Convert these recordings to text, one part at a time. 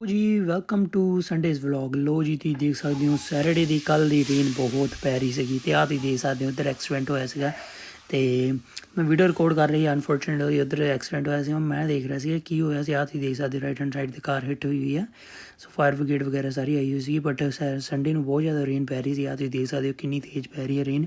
ਜੀ welcome to ਸੰਡੇਜ਼ vlog. ਲੋ ਜੀ ਤੁਸੀਂ ਦੇਖ ਸਕਦੇ ਹੋ ਸੈਟਰਡੇ ਦੀ ਕੱਲ੍ਹ ਦੀ ਰੇਨ ਬਹੁਤ ਪੈ ਰਹੀ ਸੀਗੀ ਅਤੇ ਆਹ ਤੁਸੀਂ ਦੇਖ ਸਕਦੇ ਹੋ ਇੱਧਰ ਐਕਸੀਡੈਂਟ ਹੋਇਆ ਸੀਗਾ ਅਤੇ ਮੈਂ ਵੀਡੀਓ ਰਿਕਾਰਡ ਕਰ ਰਹੀ ਅਨਫੋਰਚੂਨੇਟਲੀ ਉੱਧਰ ਐਕਸੀਡੈਂਟ ਹੋਇਆ ਸੀ। ਮੈਂ ਦੇਖ ਰਿਹਾ ਸੀ ਕੀ ਹੋਇਆ ਸੀ। ਆਹ ਤੁਸੀਂ ਦੇਖ ਸਕਦੇ ਰਾਈਟ ਹੈਂਡ ਸਾਈਡ 'ਤੇ ਕਾਰ ਹਿੱਟ ਹੋਈ ਹੋਈ ਆ। ਸੋ ਫਾਇਰ ਬ੍ਰਿਗੇਡ ਵਗੈਰਾ ਸਾਰੀ ਆਈ ਹੋਈ ਸੀ ਬਟ ਸੰਡੇ ਨੂੰ ਬਹੁਤ ਜ਼ਿਆਦਾ ਰੇਨ ਪੈ ਰਹੀ ਸੀ। ਆਹ ਤੁਸੀਂ ਦੇਖ ਸਕਦੇ ਹੋ ਕਿੰਨੀ ਤੇਜ਼ ਪੈ ਰਹੀ ਹੈ ਰੇਨ।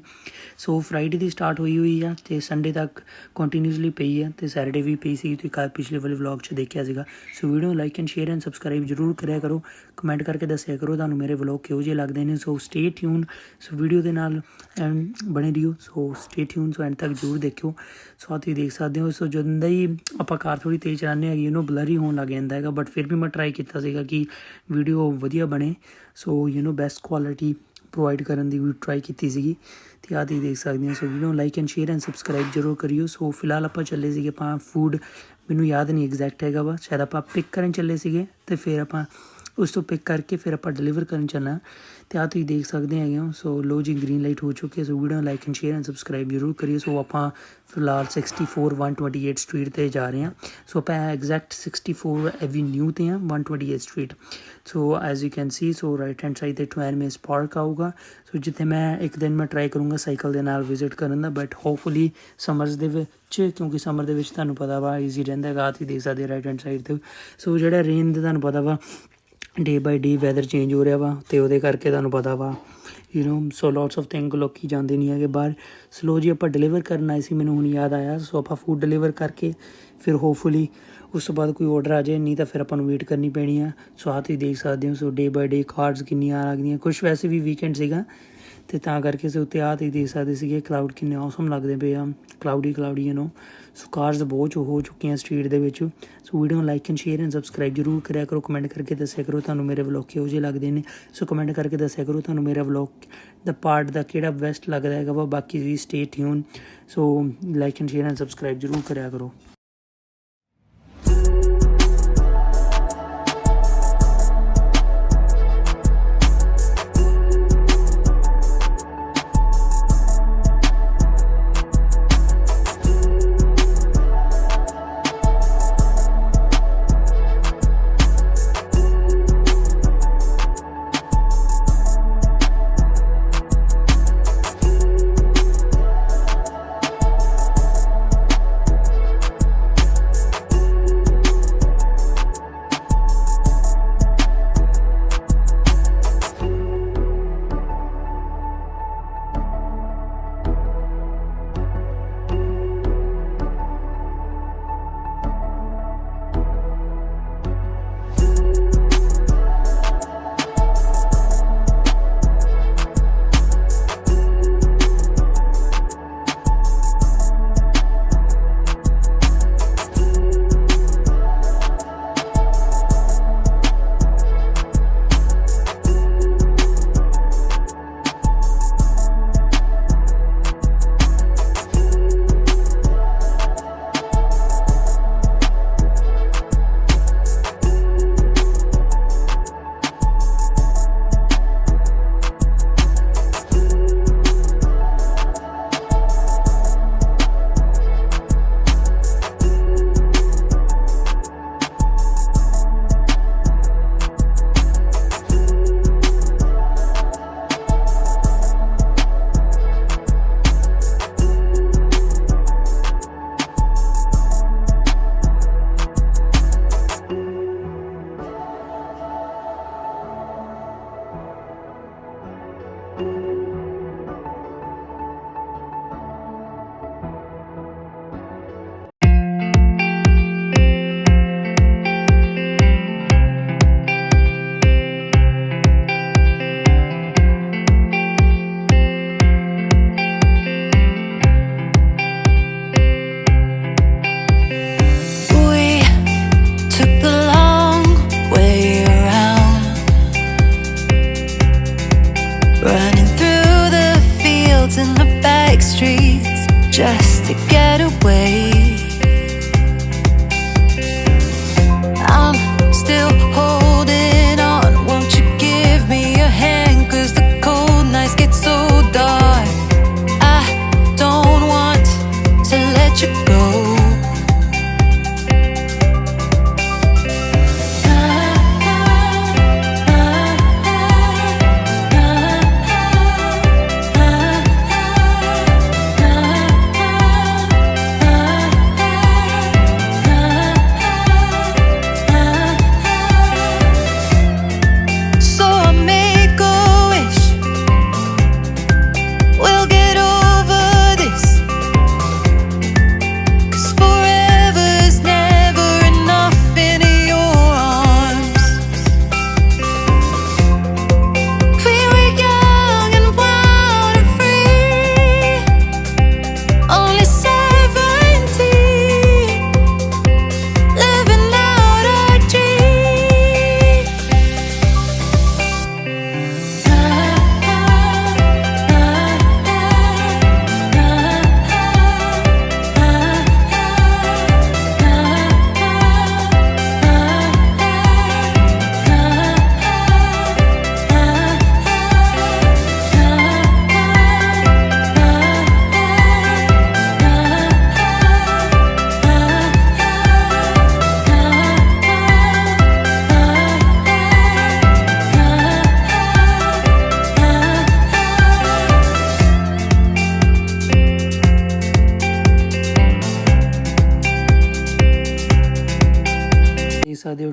ਸੋ ਫਰਾਈਡੇ ਦੀ ਸਟਾਰਟ ਹੋਈ ਆ ਅਤੇ ਸੰਡੇ ਤੱਕ ਕੰਟੀਨਿਊਸਲੀ ਪਈ ਆ ਅਤੇ ਸੈਟਰਡੇ ਵੀ ਪਈ ਸੀ। ਤੁਸੀਂ ਕੱਲ੍ਹ ਪਿਛਲੇ ਵਾਲੇ ਵਲੌਗ 'ਚ ਦੇਖਿਆ ਸੀਗਾ। ਸੋ ਵੀਡੀਓ ਨੂੰ like and share and subscribe ਜ਼ਰੂਰ ਕਰਿਆ ਕਰੋ। ਕਮੈਂਟ ਕਰਕੇ ਦੱਸਿਆ ਕਰੋ ਤੁਹਾਨੂੰ ਮੇਰੇ ਵਲੌਗ ਕਿਹੋ ਜਿਹੇ ਲੱਗਦੇ ਨੇ। ਸੋ ਸਟੇ ਟਿਊਨ। ਸੋ ਵੀਡੀਓ ਦੇ ਨਾਲ ਬਣੇ ਰਹੀਓ। ਸੋ ਸਟੇ ਟਿਊਨ। ਸੋ ਐਂਡ ਤੱਕ ਜ਼ਰੂਰ ਦੇਖਿਓ। ਸੋ ਤੁਸੀਂ ਦੇਖ ਸਕਦੇ ਹੋ। ਸੋ ਜਦੋਂ ਹੀ ਆਪਾਂ ਕਾਰ ਥੋੜ੍ਹੀ ਤੇਜ਼ ਚਲਾਉਂਦੇ ਹੈਗੇ ਬਲਰ ਹੀ ਹੋਣ ਲੱਗ ਜਾਂਦਾ ਹੈਗਾ ਬਟ ਫਿਰ ਵੀ ਮੈਂ ਟਰਾਈ ਕੀਤਾ ਸੀਗਾ ਕਿ ਵੀਡੀਓ ਵਧੀਆ ਬਣੇ। ਸੋ ਬੈਸਟ ਕੁਆਲਿਟੀ ਪ੍ਰੋਵਾਈਡ ਕਰਨ ਦੀ ਵੀ ਟਰਾਈ ਕੀਤੀ ਸੀਗੀ ਅਤੇ ਆਹ ਤੁਸੀਂ ਦੇਖ ਸਕਦੇ ਹੋ। ਸੋ ਵੀਡੀਓ ਨੂੰ like and share and subscribe ਜ਼ਰੂਰ ਕਰਿਓ। ਸੋ ਫਿਲਹਾਲ ਆਪਾਂ ਚੱਲੇ ਸੀਗੇ ਆਪਾਂ ਫੂਡ ਮੈਨੂੰ ਯਾਦ ਨਹੀਂ ਐਗਜ਼ੈਕਟ ਹੈਗਾ ਵਾ ਸ਼ਾਇਦ ਆਪਾਂ ਪਿਕ ਕਰਨ ਚੱਲੇ ਸੀਗੇ ਅਤੇ ਫਿਰ ਆਪਾਂ ਉਸ ਤੋਂ ਪਿਕ ਕਰਕੇ ਫਿਰ ਆਪਾਂ ਡਿਲੀਵਰ ਕਰਨ ਚੱਲਣਾ ਅਤੇ ਆਹ ਤੁਸੀਂ ਦੇਖ ਸਕਦੇ ਹੈਗੇ ਹੋ। ਸੋ ਲੋ ਜੀ ਗ੍ਰੀਨ ਲਾਈਟ ਹੋ ਚੁੱਕੀ ਹੈ। ਸੋ ਵੀਡੀਓ ਨੂੰ like and share and subscribe ਜ਼ਰੂਰ ਕਰੀਏ। ਸੋ ਆਪਾਂ ਫਿਲਹਾਲ 64 128 ਸਟਰੀਟ 'ਤੇ ਜਾ ਰਹੇ ਹਾਂ। ਸੋ ਆਪਾਂ ਐਗਜ਼ੈਕਟ 64 ਐਵੀਨਿਊ 'ਤੇ ਹਾਂ 128 street. So as you can see so right hand side 'ਤੇ ਟਵੈਨਮੇਸ ਪਾਰਕ ਆਊਗਾ। ਸੋ ਜਿੱਥੇ ਮੈਂ ਇੱਕ ਦਿਨ ਮੈਂ ਟਰਾਈ ਕਰੂੰਗਾ ਸਾਈਕਲ ਦੇ ਨਾਲ ਵਿਜ਼ਿਟ ਕਰਨ ਦਾ ਬਟ ਹੋਪਫੁਲੀ ਸਮਰਸ ਦੇ ਵਿੱਚ ਕਿਉਂਕਿ ਸਮਰ ਦੇ ਵਿੱਚ ਤੁਹਾਨੂੰ ਪਤਾ ਵਾ ਈਜ਼ੀ ਰਹਿੰਦਾ ਹੈਗਾ। ਤੁਸੀਂ ਦੇਖ ਸਕਦੇ ਰਾਈਟ ਹੈਂਡ ਸਾਈਡ 'ਤੇ। ਸੋ ਜਿਹੜਾ ਰੇਨ ਦਾ ਤੁਹਾਨੂੰ ਪਤਾ ਵਾ ਡੇ ਬਾਈ ਡੇ ਵੈਦਰ ਚੇਂਜ ਹੋ ਰਿਹਾ ਵਾ ਅਤੇ ਉਹਦੇ ਕਰਕੇ ਤੁਹਾਨੂੰ ਪਤਾ ਵਾ ਸੋ ਲੋਟਸ ਆਫ ਥਿੰਗ ਲੋਕ ਜਾਂਦੇ ਨਹੀਂ ਹੈਗੇ ਬਾਹਰ। ਸਲੋ ਜੀ ਆਪਾਂ ਡਿਲੀਵਰ ਕਰਨ ਆਏ ਸੀ ਮੈਨੂੰ ਹੁਣ ਯਾਦ ਆਇਆ। ਸੋ ਆਪਾਂ ਫੂਡ ਡਿਲੀਵਰ ਕਰਕੇ ਫਿਰ ਹੋਪਫੁਲੀ ਉਸ ਤੋਂ ਬਾਅਦ ਕੋਈ ਔਡਰ ਆ ਜਾਏ ਨਹੀਂ ਤਾਂ ਫਿਰ ਆਪਾਂ ਨੂੰ ਵੇਟ ਕਰਨੀ ਪੈਣੀ ਆ। ਸੋ ਆਹ ਤੁਸੀਂ ਦੇਖ ਸਕਦੇ ਹੋ। ਸੋ ਡੇ ਬਾਈ ਡੇ ਕਾਰਡਸ ਕਿੰਨੀਆਂ ਆ ਲੱਗਦੀਆਂ ਕੁਛ ਵੈਸੇ ਵੀ ਵੀਕਐਂਡ ਸੀਗਾ ਅਤੇ ਤਾਂ ਕਰਕੇ ਸੋ ਉੱਤੇ ਆਹ ਤੁਸੀਂ ਦੇਖ ਸਕਦੇ ਸੀਗੇ ਕਲਾਊਡ ਕਿੰਨੇ ਔਸਮ ਲੱਗਦੇ ਪਏ ਆ। ਕਲਾਊਡੀ ਸੋ ਕਾਰਸ ਬਹੁਤ ਹੋ ਚੁੱਕੀਆਂ ਸਟਰੀਟ ਦੇ ਵਿੱਚ। ਸੋ ਵੀਡੀਓ ਨੂੰ like and share and subscribe ਜ਼ਰੂਰ ਕਰਿਆ ਕਰੋ। ਕਮੈਂਟ ਕਰਕੇ ਦੱਸਿਆ ਕਰੋ ਤੁਹਾਨੂੰ ਮੇਰੇ ਵਲੌਗ ਕਿਹੋ ਜਿਹੇ ਲੱਗਦੇ ਨੇ। ਸੋ ਕਮੈਂਟ ਕਰਕੇ ਦੱਸਿਆ ਕਰੋ ਤੁਹਾਨੂੰ ਮੇਰਾ ਵਲੌਗ ਦਾ ਪਾਰਟ ਦਾ ਕਿਹੜਾ ਬੈਸਟ ਲੱਗਦਾ ਹੈਗਾ ਵਾ। ਬਾਕੀ ਵੀ stay tune. So like and share and subscribe ਜ਼ਰੂਰ ਕਰਿਆ ਕਰੋ।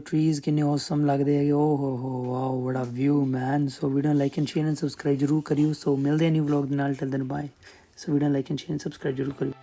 ਟਰੀਜ਼ ਕਿੰਨੇ ਔਸਮ ਲੱਗਦੇ ਹੈਗੇ। ਓ ਹੋ ਵਾਓ ਬੜਾ view man. So video like and share and subscribe ਜ਼ਰੂਰ ਕਰਿਓ। ਸੋ ਮਿਲਦੇ ਹਾਂ ਨਿਊ ਵਲੌਗ ਦੇ ਨਾਲ। Till then bye. So video like and share and subscribe ਜ਼ਰੂਰ ਕਰਿਓ।